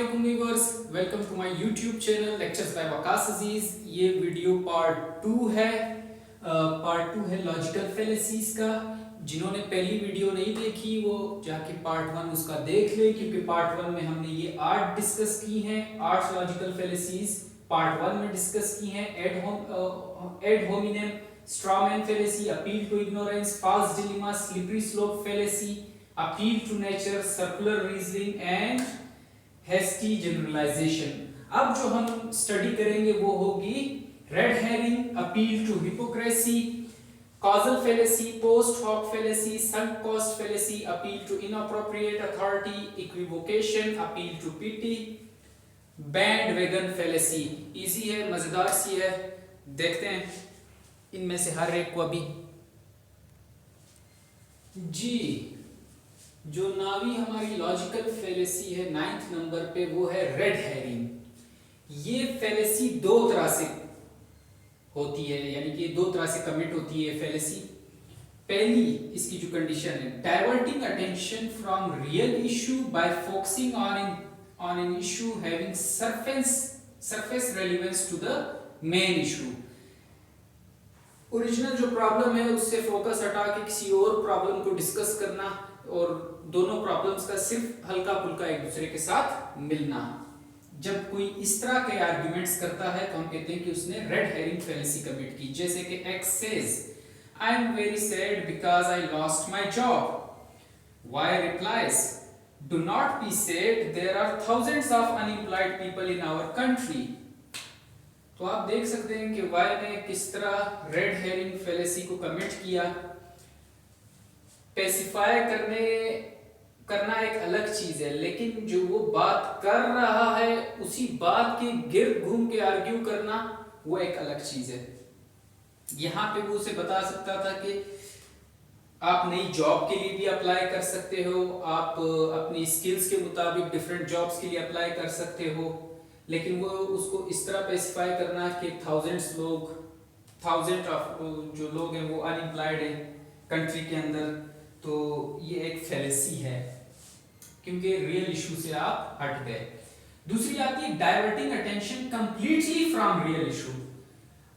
अस्सलाम viewers, welcome to my YouTube channel lectures by Waqas Aziz. ये video part two है logical fallacies का। जिन्होंने पहली वीडियो नहीं देखी वो जाके पार्ट वन उसका देख ले, क्योंकि पार्ट वन में हमने ये 8 डिस्कस की हैं। 8 लॉजिकल फेलेसीज पार्ट वन में डिस्कस की हैं। Ad hominem, strawman fallacy, appeal to ignorance, false dilemma, slippery slope fallacy, appeal to nature, circular reasoning and hasty generalisation. अब जो हम स्टडी करेंगे वो होगी red herring, appeal to hypocrisy, causal fallacy, post hoc fallacy, sunk cost fallacy, appeal to inappropriate authority, equivocation, appeal to pity, bandwagon fallacy। Easy है, मजेदार सी है, देखते हैं इनमें से हर एक को अभी। जी, जो नावी हमारी लॉजिकल फेलेसी है 9th नंबर पे, वो है रेड हेरिंग। ये फेलेसी दो तरह से होती है, यानी कि दो तरह से कमिट होती है फेलेसी। पहली इसकी जो कंडीशन है, diverting attention from real issue by focusing on an issue having surface relevance to the main issue. Original जो प्रॉब्लम है उससे फोकस हटा के किसी और प्रॉब्लम को डिस्कस करना, और दोनों प्रॉब्लम्स का सिर्फ हल्का फुल्का एक दूसरे के साथ मिलना। जब कोई इस तरह के आर्ग्यूमेंट्स करता है तो हम कहते हैं कि उसने रेड हेरिंग फेलेसी कमिट की। जैसे कि X says, I am very sad because I lost my job. Y replies, do not be sad, there are thousands of unemployed people in our country. तो आप देख सकते हैं कि Y ने किस तरह रेड हेरिंग फेलेसी को कमिट किया। स्पेसिफाई करना एक अलग चीज है, लेकिन जो वो बात कर रहा है उसी बात के गिर्द घूम के आर्ग्यू करना वो एक अलग चीज है। यहाँ पे वो उसे बता सकता था कि आप नई जॉब के लिए भी अप्लाई कर सकते हो, आप अपनी स्किल्स के मुताबिक डिफरेंट जॉब्स के लिए अप्लाई कर सकते हो, लेकिन वो उसको इस तरह स्पेसिफाई करना कि थाउजेंड ऑफ जो लोग हैं वो अनएम्प्लॉयड हैं कंट्री के अंदर, तो ये एक फेलेसी है क्योंकि रियल इशू से आप हट गए। दूसरी आती है diverting attention completely from real issue.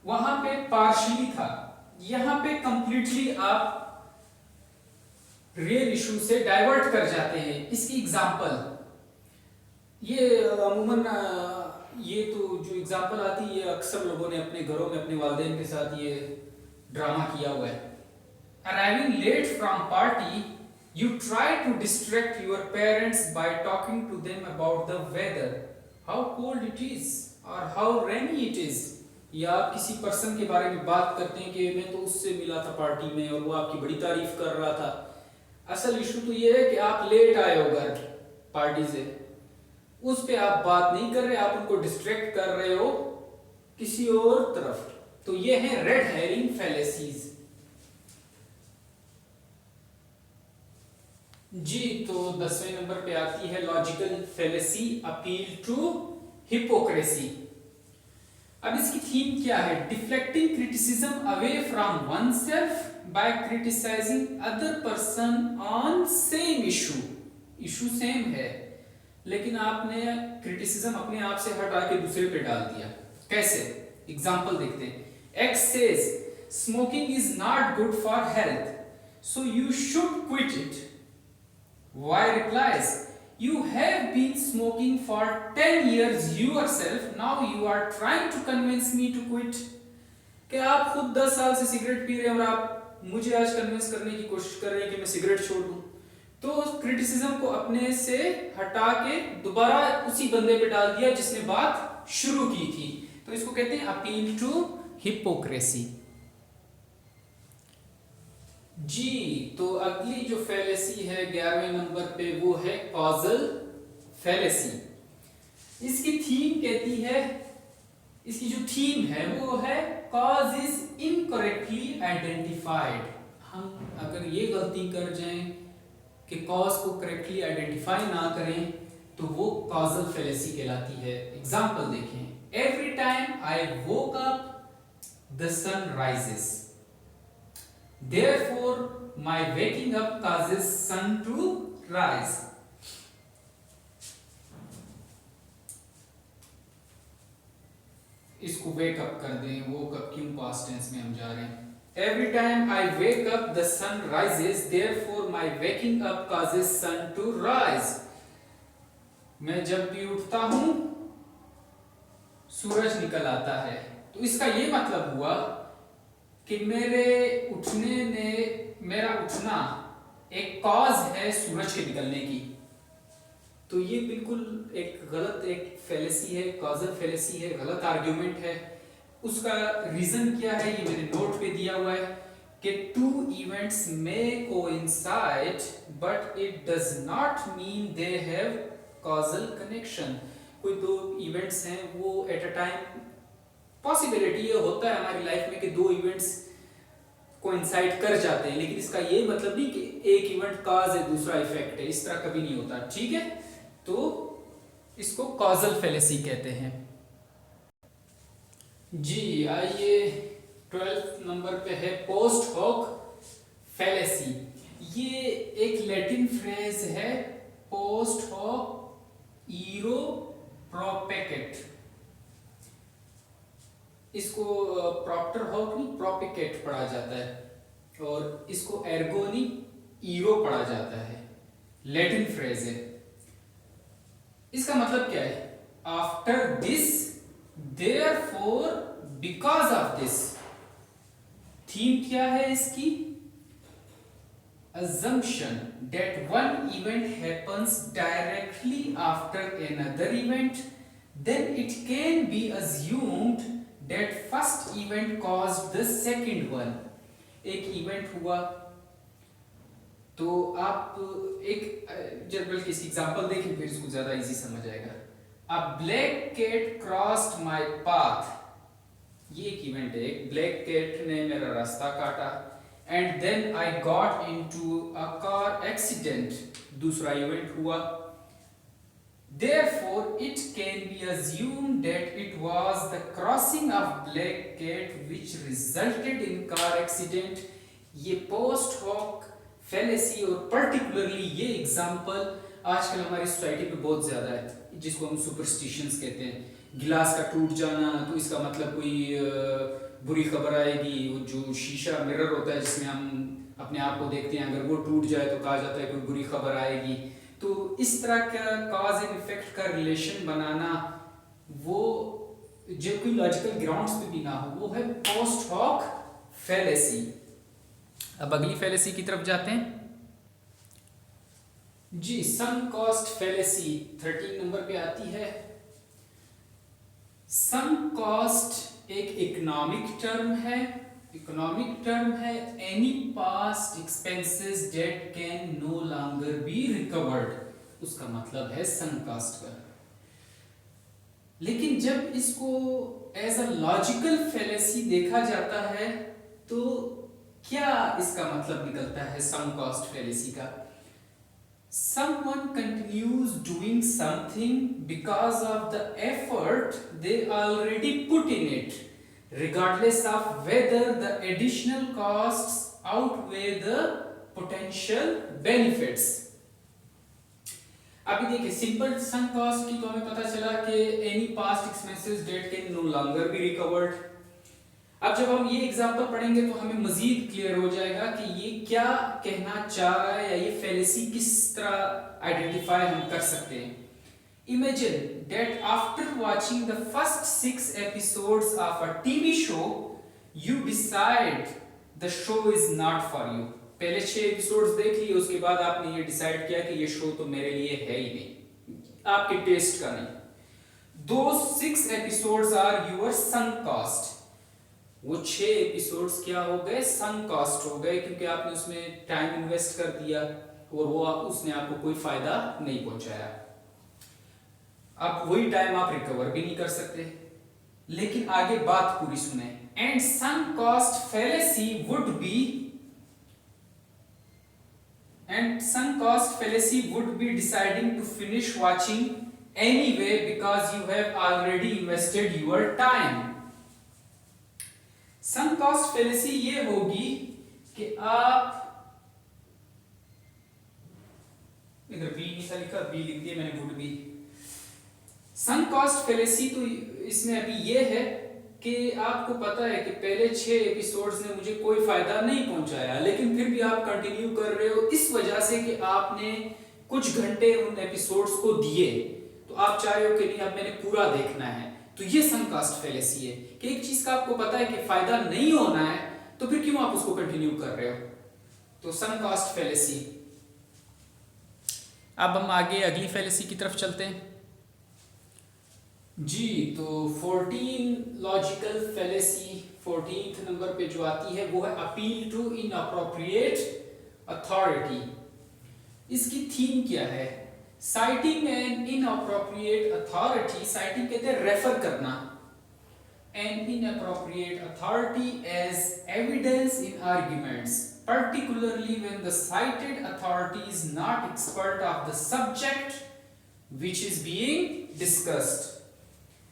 वहां पे पार्शियली था, यहां पे कंप्लीटली आप रियल इशू से डाइवर्ट कर जाते हैं। इसकी एग्जांपल ये अमूमन ये तो जो एग्जांपल आती है ये अक्सर लोगों ने अपने घरों में अपने वालिदैन के साथ ये ड्रामा किया हुआ है। Arriving late from party, you try to distract your parents by talking to them about the weather, how cold it is or how rainy it is। या आप किसी पर्सन के बारे में बात करते हैं कि मैं तो उससे मिला था पार्टी में और वो आपकी बड़ी तारीफ कर रहा था। असल इशू तो ये है कि आप लेट आए हो घर पार्टी से, उस पे आप बात नहीं कर रहे, आप उनको डिस्ट्रैक्ट कर रहे हो किसी और तरफ। तो ये है रेड हेरिंग फेलेसीज। जी, तो 10वें नंबर पे आती है logical fallacy, appeal to hypocrisy. अब इसकी थीम क्या है? Deflecting criticism away from oneself by criticising other person on same issue. Issue same है लेकिन आपने क्रिटिसिज्म अपने आप से हटा के दूसरे पे डाल दिया। कैसे? एग्जांपल देखते हैं। X says smoking is not good for health, so you should quit it. Y replies, you have been smoking for 10 years yourself, now you are trying to convince me to quit। क्या आप खुद 10 साल से cigarette P रहे हैं और आप मुझे आज कन्विंस करने की कोशिश कर रहे हैं कि मैं सिगरेट छोड़ दूं। तो क्रिटिसिज्म को अपने से हटा के दोबारा उसी बंदे पे डाल दिया जिसने बात शुरू की थी। तो इसको कहते हैं अपील टू हिपोक्रेसी। जी, तो अगली जो फेलेसी है 11वें नंबर पे वो है कॉजल फेलेसी। इसकी थीम कहती है, इसकी जो थीम है वो है कॉज इज इनकरेक्टली आइडेंटिफाइड। हम अगर ये गलती कर जाएं कि कॉज को करेक्टली आइडेंटिफाई ना करें तो वो कॉजल फेलेसी कहलाती है। एग्जांपल देखें। Every time I woke up the sun rises, therefore my waking up causes sun to rise। इसको वेक अप कर दें, वो कब क्यों पास्ट टेंस में हम जा रहे हैं। Every time I wake up the sun rises, therefore my waking up causes sun to rise. मैं जब भी उठता हूं सूरज निकल आता है। तो इसका ये मतलब हुआ कि मेरे उठने ने, मेरा उठना एक कॉज है सूरज के निकलने की। तो ये बिल्कुल एक गलत एक फेलेसी है, कॉजल फेलेसी है, गलत आर्ग्यूमेंट है। उसका रीजन क्या है ये मैंने नोट पे दिया हुआ है कि two events may coincide but it does not mean they have causal connection. कोई दो इवेंट्स हैं वो एट अ टाइम, पॉसिबिलिटी ये होता है हमारी लाइफ में कि दो इवेंट्स कोइंसाइड कर जाते हैं, लेकिन इसका ये मतलब नहीं कि एक इवेंट कॉज है दूसरा इफेक्ट है, इस तरह कभी नहीं होता। ठीक है, तो इसको कॉजल फेलेसी कहते हैं। जी आइए 12th नंबर पे है पोस्ट हॉक फेलेसी। ये एक लैटिन फ्रेज है, पोस्ट हॉक ईरो प्रोपेकेट। इसको प्रॉप्टर हॉक नहीं प्रोपिकेट पढ़ा जाता है और इसको एर्गोनी ईरो पढ़ा जाता है। लैटिन फ्रेज है। इसका मतलब क्या है? After this, therefore, because of this. Theme क्या है इसकी? assumption that one event happens directly after another event, then it can be assumed that first event caused the second one. एक इवेंट हुआ तो आप एक जब बल्कि इस एग्जांपल देखें फिर इसको ज्यादा इजी समझ आएगा। A black cat crossed my path, ये एक इवेंट है, एक ब्लैक कैट ने मेरा रास्ता काटा। And then I got into a car accident, दूसरा इवेंट हुआ। Therefore, it can be assumed that it was the crossing of black cat which resulted in car accident. ये post hoc fallacy और particularly ये example आजकल हमारी society में बहुत ज्यादा है, जिसको हम superstitions कहते हैं। गिलास का टूट जाना तो इसका मतलब कोई बुरी खबर आएगी। वो जो शीशा मिरर होता है जिसमें हम अपने आप को देखते हैं, अगर वो टूट जाए तो कहा जाता है कोई बुरी खबर आएगी। तो इस तरह का कॉज एंड इफेक्ट का रिलेशन बनाना, वो जो कोई लॉजिकल ग्राउंड्स पे भी ना हो, वो है पोस्ट हॉक फेलेसी। अब अगली फेलेसी की तरफ जाते हैं जी। सम कॉस्ट फेलेसी 13 नंबर पे आती है। सम कॉस्ट एक इकोनॉमिक टर्म है। इकोनॉमिक टर्म है any past expenses that can no longer be recovered, उसका मतलब है सम कॉस्ट का। लेकिन जब इसको एज अ लॉजिकल फेलेसी देखा जाता है तो क्या इसका मतलब निकलता है सम कॉस्ट फेलेसी का? Someone continues doing something because of the effort they already put in it, regardless of whether the additional costs outweigh the potential benefits. अभी देखिए सिंपल सम कॉस्ट की तो हमें पता चला कि any past expenses that can no longer be recovered. अब जब हम ये एग्जांपल पढ़ेंगे तो हमें मजीद क्लियर हो जाएगा कि ये क्या कहना चाह रहा है या ये फेलेसी किस तरह आइडेंटिफाई हम कर सकते हैं। Imagine that after watching the first 6 episodes of a TV show, you decide the show is not for you. पहले 6 एपिसोड्स देख लिए, उसके बाद आपने ये डिसाइड किया कि ये शो तो मेरे लिए है ही नहीं, आपके टेस्ट का नहीं। Those 6 episodes are your sunk cost. वो 6 एपिसोड्स क्या हो गए? सम कॉस्ट हो गए, क्योंकि आपने उसमें टाइम इन्वेस्ट कर दिया और वो उसने आपको कोई फायदा नहीं पहुंचाया। अब वही टाइम आप रिकवर भी नहीं कर सकते। लेकिन आगे बात पूरी सुने। And sunk cost fallacy would be deciding to finish watching anyway because you have already invested your time. Sunk cost fallacy ये होगी कि आप, इधर बी नहीं लिखा, बी लिख दिया मैंने, would be. Sunk cost fallacy तो इसमें अभी ये है कि आपको पता है कि पहले 6 एपिसोड्स ने मुझे कोई फायदा नहीं पहुंचाया, लेकिन फिर भी आप कंटिन्यू कर रहे हो इस वजह से कि आपने कुछ घंटे उन एपिसोड्स को दिए, तो आप चाह रहे हो कि नहीं अब मैंने पूरा देखना है। तो ये सम कास्ट फैलेसी है कि एक चीज का आपको पता है कि फायदा नहीं होना है, तो फिर क्यों आप उसको कंटिन्यू कर रहे हो। तो सम कास्ट फैलेसी। अब हम आगे अगली फैलेसी की तरफ चलते हैं जी। तो 14 लॉजिकल फैलेसी 14th नंबर पे जो आती है वो है अपील टू इनअप्रोप्रिएट अथॉरिटी। इसकी थीम क्या है? Citing an inappropriate authority, citing कहते हैं रेफर करना, an inappropriate authority as evidence in arguments, particularly when the cited authority is not expert of the subject which is being discussed।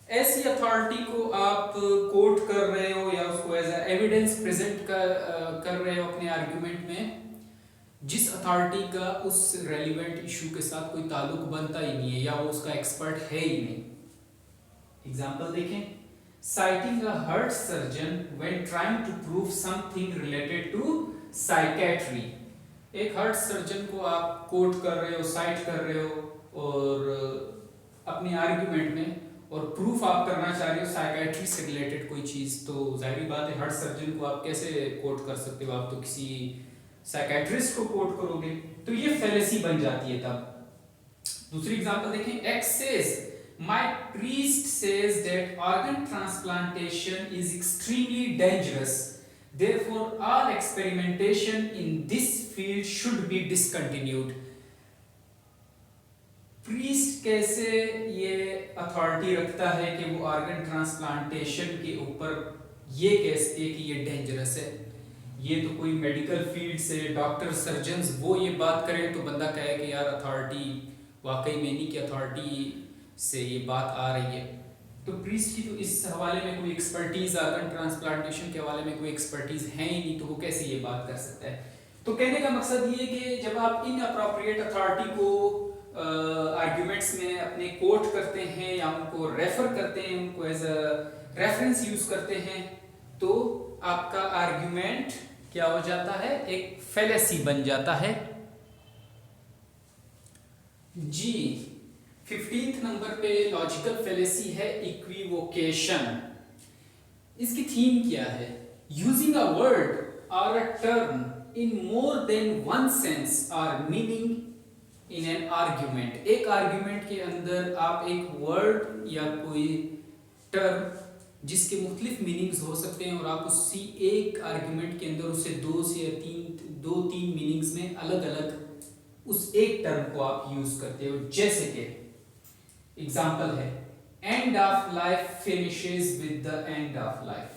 ऐसी authority को आप coat कर रहे हो या उसको एज एविडेंस प्रेजेंट कर रहे हो अपने आर्ग्यूमेंट में, जिस अथॉरिटी का उस रेलिवेंट इशू के साथ कोई ताल्लुक बनता ही नहीं है या वो उसका एक्सपर्ट है ही नहीं। एग्जांपल देखें, citing a heart surgeon when trying to prove something related to psychiatry। एक हार्ट सर्जन को आप कोट कर रहे हो, साइट कर रहे हो और अपने आर्ग्यूमेंट में, और प्रूफ आप करना चाह रहे हो साइकियाट्री से रिलेटेड कोई चीज, तो जाहिर बात है हार्ट सर्जन को आप कैसे कोट कर सकते हो, आप तो किसी साइकियाट्रिस्ट को कोट करोगे, तो ये फैलेसी बन जाती है तब। दूसरी एग्जांपल देखें, x says my priest says that organ transplantation is extremely dangerous, therefore all experimentation in this field should be discontinued। Priest कैसे ये अथॉरिटी रखता है कि वो ऑर्गन ट्रांसप्लांटेशन के ऊपर ये कहते कि ये डेंजरस है। ये तो कोई मेडिकल फील्ड से डॉक्टर सर्जन्स वो ये बात करें तो बंदा कहे कि यार अथॉरिटी वाकई में नहीं, की अथॉरिटी से ये बात आ रही है। तो प्रीस्ट की तो इस हवाले में कोई एक्सपर्टीज, ऑर्गन ट्रांसप्लांटेशन के हवाले में कोई एक्सपर्टीज है ही नहीं, तो वो कैसे ये बात कर सकता है। तो कहने का मकसद ये कि जब आप इन अप्रोप्रिएट अथॉरिटी को आर्ग्यूमेंट्स में अपने कोट करते हैं या उनको रेफर करते हैं, उनको एज अ रेफरेंस यूज करते हैं, तो आपका आर्ग्यूमेंट क्या हो जाता है, एक फैलेसी बन जाता है जी। 15th नंबर पे लॉजिकल फैलेसी है इक्विवोकेशन। इसकी थीम क्या है? यूजिंग अ वर्ड और a term in more than one sense और मीनिंग इन एन आर्ग्यूमेंट। एक आर्ग्यूमेंट के अंदर आप एक वर्ड या कोई टर्म जिसके मुख्तलिफ मीनिंग्स हो सकते हैं और आप उसी एक आर्ग्यूमेंट के अंदर उसे दो तीन मीनिंग्स में अलग अलग उस एक टर्म को आप यूज करते हो। जैसे कि एग्जाम्पल है, end of life finishes with the end of life.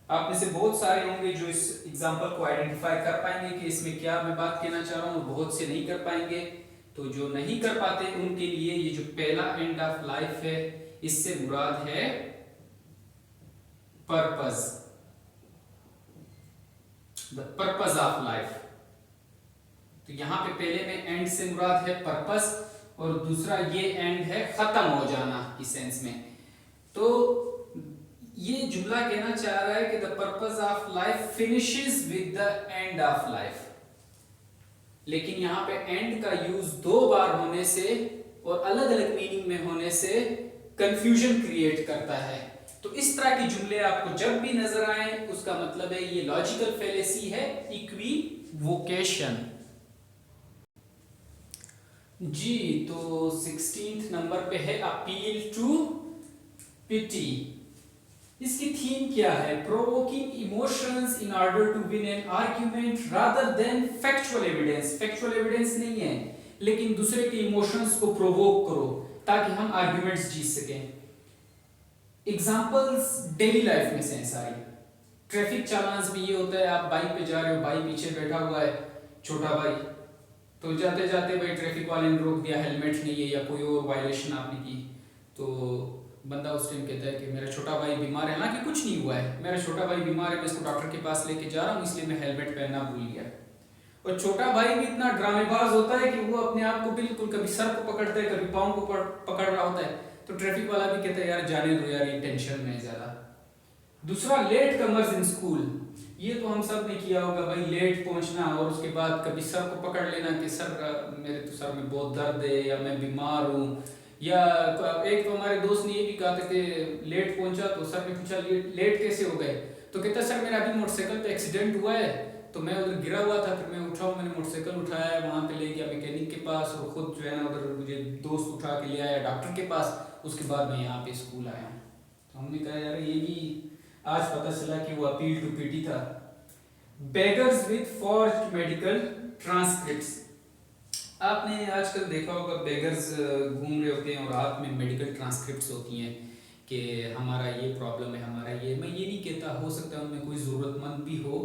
आप में से बहुत सारे होंगे जो इस एग्जाम्पल को आइडेंटिफाई कर पाएंगे कि इसमें क्या मैं बात कहना चाह रहा हूँ, बहुत से नहीं कर पाएंगे। तो जो नहीं कर पाते उनके लिए ये जो पहला एंड ऑफ लाइफ है, इससे मुराद है purpose, the purpose of life. तो यहां पे पहले में एंड से मुराद है पर्पस और दूसरा ये एंड है खत्म हो जाना की सेंस में। तो ये जुमला कहना चाह रहा है कि the purpose of life finishes with the end of life, लेकिन यहां पे एंड का यूज दो बार होने से और अलग अलग मीनिंग में होने से कंफ्यूजन क्रिएट करता है। तो इस तरह के जुमले आपको जब भी नजर आए उसका मतलब है ये लॉजिकल फैलेसी है, इक्विवोकेशन जी। तो 16th नंबर पे है अपील टू पिटी। इसकी थीम क्या है? Provoking emotions in order to win an argument rather than factual evidence. Factual evidence नहीं है, लेकिन दूसरे के इमोशंस को प्रोवोक करो ताकि हम आर्ग्यूमेंट्स जीत सकें। एग्जांपल्स डेली लाइफ में से हैं सारी। ट्रैफिक चालान्स में ये होता है, आप बाइक पे जा रहे हो, भाई पीछे बैठा हुआ है छोटा भाई, तो जाते जाते भाई ट्रैफिक वाले ने रोक दिया, हेलमेट नहीं है या कोई और वायलेशन आपने की, तो बंदा उस टाइम कहता है कि मेरा छोटा भाई बीमार है, हालांकि कुछ नहीं हुआ है, मेरा छोटा भाई बीमार है, मैं इसको डॉक्टर के पास लेके जा रहा हूँ इसलिए मैं हेलमेट पहनना भूल गया। और छोटा भाई भी इतना ड्रामेबाज होता है कि वो अपने आप को बिल्कुल कभी सर को पकड़ता है, कभी पाँव को पकड़ रहा होता है। तो ट्रैफिक वाला भी कहता है यार जाने दो यार, ये टेंशन में है ज़्यादा। दूसरा, लेट कमर्स इन स्कूल। ये तो हम सब ने किया होगा भाई, लेट पहुंचना और उसके बाद कभी सर को पकड़ लेना कि सर मेरे तो सर में बहुत दर्द है या मैं बीमार हूँ। या एक तो हमारे दोस्त ने ये भी कहा था कि लेट पहुंचा तो सर ने पूछा लेट कैसे हो गए, तो कहता सर मेरा अभी मोटरसाइकिल पे एक्सीडेंट हुआ है, तो मैं उधर गिरा हुआ था, फिर मैं उठा, मैंने मोटरसाइकिल उठाया, वहाँ पे ले गया मैकेनिक के पास और खुद जो है ना उधर मुझे दोस्त उठा के ले आया डॉक्टर के पास, उसके बाद मैं यहाँ पे स्कूल आया हूँ। तो हमने कहा यार ये भी आज पता चला कि वो अपील टू पीटी था। Beggars with forged medical transcripts. आपने आजकल देखा होगा बेगर्स घूम रहे होते हैं और हाथ में मेडिकल ट्रांसक्रिप्ट्स होती हैं कि हमारा ये प्रॉब्लम है, हमारा ये, मैं ये नहीं कहता, हो सकता है उनमें कोई ज़रूरतमंद भी हो,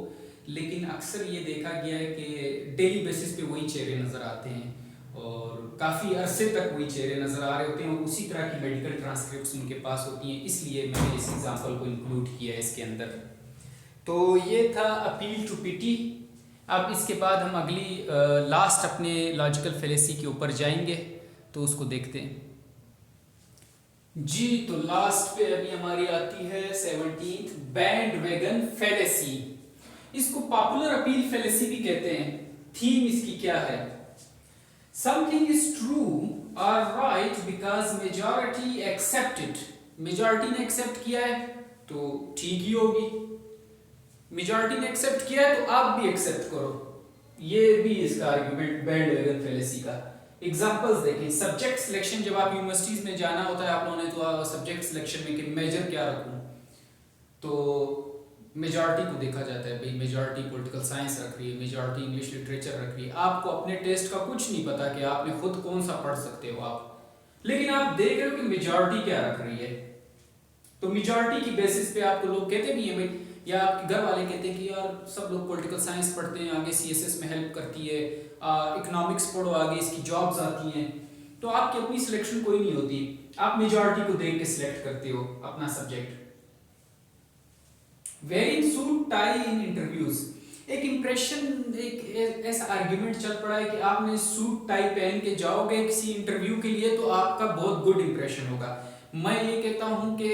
लेकिन अक्सर ये देखा गया है कि डेली बेसिस पे वही चेहरे नज़र आते हैं और काफ़ी अरसे तक वही चेहरे नज़र आ रहे होते हैं और उसी तरह की मेडिकल ट्रांसक्रिप्ट्स उनके पास होती हैं, इसलिए मैंने इस एग्जाम्पल को इंक्लूड किया है इसके अंदर। तो ये था अपील टू पीटी। अब इसके बाद हम अगली लास्ट अपने लॉजिकल फेलेसी के ऊपर जाएंगे, तो उसको देखते हैं जी। तो लास्ट पे अभी हमारी आती है 17th बैंडवैगन फेलेसी। इसको पॉपुलर अपील फेलेसी भी कहते हैं। थीम इसकी क्या है? समथिंग इज ट्रू और right because majority accept it. Majority ने एक्सेप्ट किया है तो ठीक ही होगी, मेजॉरिटी ने एक्सेप्ट किया है तो आप भी एक्सेप्ट करो। ये भी इसका आर्गुमेंट बैंडवैगन फेलेसी का। एग्जांपल्स देखें। सब्जेक्ट सिलेक्शन, जब आप यूनिवर्सिटीज में जाना होता है आप लोगों ने तो सब्जेक्ट सिलेक्शन में कि मेजर क्या रखूं, तो मेजॉरिटी को देखा जाता है, भाई मेजॉरिटी पॉलिटिकल साइंस रख रही है, मेजॉरिटी इंग्लिश लिटरेचर रख रही है। आपको अपने टेस्ट का कुछ नहीं पता कि आपने खुद कौन सा पढ़ सकते हो आप, लेकिन आप देख रहे हो कि मेजॉरिटी क्या रख रही है, तो मेजॉरिटी की बेसिस पे आपको लोग कहते भी हैं भाई, या आपके घर वाले कहते हैं कि यार सब लोग पॉलिटिकल साइंस पढ़ते हैं, आगे सीएसएस में हेल्प करती है, इकोनॉमिक्स पढ़ो आगे इसकी जॉब्स आती हैं, तो आपकी अपनी सिलेक्शन कोई नहीं होती, आप मेजॉरिटी को देख के सिलेक्ट करते हो अपना subject. Wearing suit tie in interviews. एक इंप्रेशन, एक ऐसा आर्ग्यूमेंट चल पड़ा है कि आपने सूट टाई पहन के जाओगे किसी इंटरव्यू के लिए तो आपका बहुत गुड इंप्रेशन होगा। मैं ये कहता हूं कि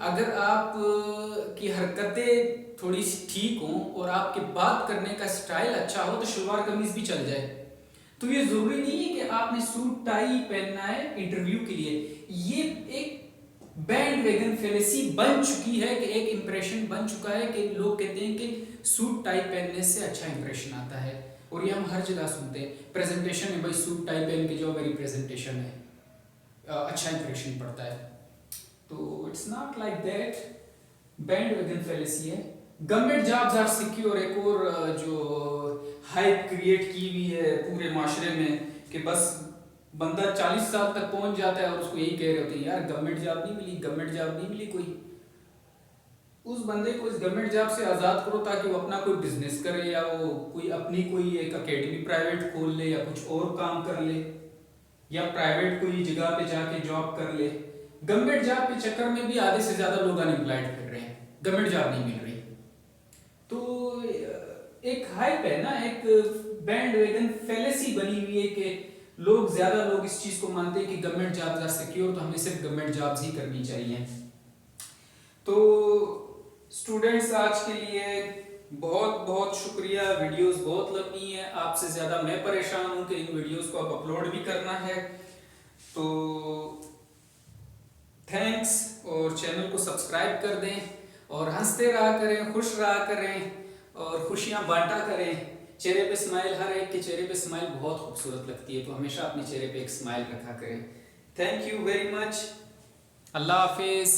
अगर आप की हरकतें थोड़ी सी ठीक हों और आपके बात करने का स्टाइल अच्छा हो तो शलवार कमीज भी चल जाए। तो ये जरूरी नहीं है कि आपने सूट टाई पहनना है इंटरव्यू के लिए। ये एक बैंडवैगन फेलेसी बन चुकी है कि एक इंप्रेशन बन चुका है कि लोग कहते हैं कि सूट टाई पहनने से अच्छा इंप्रेशन आता है, और ये हम हर जगह सुनते हैं। प्रेजेंटेशन में भाई सूट टाई पहन के जाओ, मेरी प्रेजेंटेशन है, अच्छा इंप्रेशन पड़ता है। तो it's not like that, bandwagon fallacy है। गवर्नमेंट जॉब्स आर सिक्योर, एक और जो हाइप क्रिएट की हुई है पूरे माशरे में कि बस बंदा 40 साल तक पहुंच जाता है और उसको यही कह रहे होते हैं यार गवर्नमेंट जॉब नहीं मिली, गवर्नमेंट जॉब नहीं मिली कोई। उस बंदे को इस गवर्नमेंट जॉब से आज़ाद करो ताकि वो अपना कोई बिजनेस करे या वो कोई अपनी कोई एक अकेडमी प्राइवेट खोल ले या कुछ और काम कर ले या प्राइवेट कोई जगह पे जाके जॉब कर ले। गवर्नमेंट जॉब के चक्कर में भी आधे से ज्यादा लोग अनएम्प्लॉयड फिर रहे हैं, गवर्नमेंट जॉब नहीं मिल रही। तो एक हाइप है ना, एक बैंडवैगन फेलेसी बनी हुई है कि ज्यादा लोग इस चीज को मानते हैं कि गवर्नमेंट जॉब्स आर सिक्योर, तो हमें सिर्फ गवर्नमेंट जॉब्स ही करनी चाहिए। तो स्टूडेंट्स आज के लिए बहुत बहुत शुक्रिया। वीडियोस बहुत लंबी हैं, आपसे ज़्यादा मैं परेशान हूँ कि इन वीडियोस को अब अपलोड भी करना है। तो थैंक्स, और चैनल को सब्सक्राइब कर दें और हंसते रहा करें, खुश रहा करें और खुशियाँ बांटा करें। चेहरे पे स्माइल, हर एक के चेहरे पे स्माइल बहुत खूबसूरत लगती है, तो हमेशा अपने चेहरे पे एक स्माइल रखा करें। Thank you very much. Allah हाफिज़।